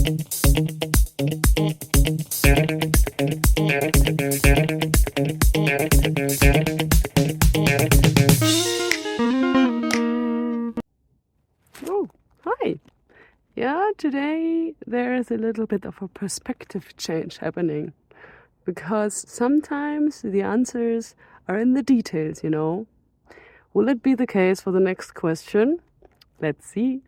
Oh, hi. Yeah, today there is a little bit of a perspective change happening, because sometimes the answers are in the details, you know. Will it be the case for the next question? Let's see.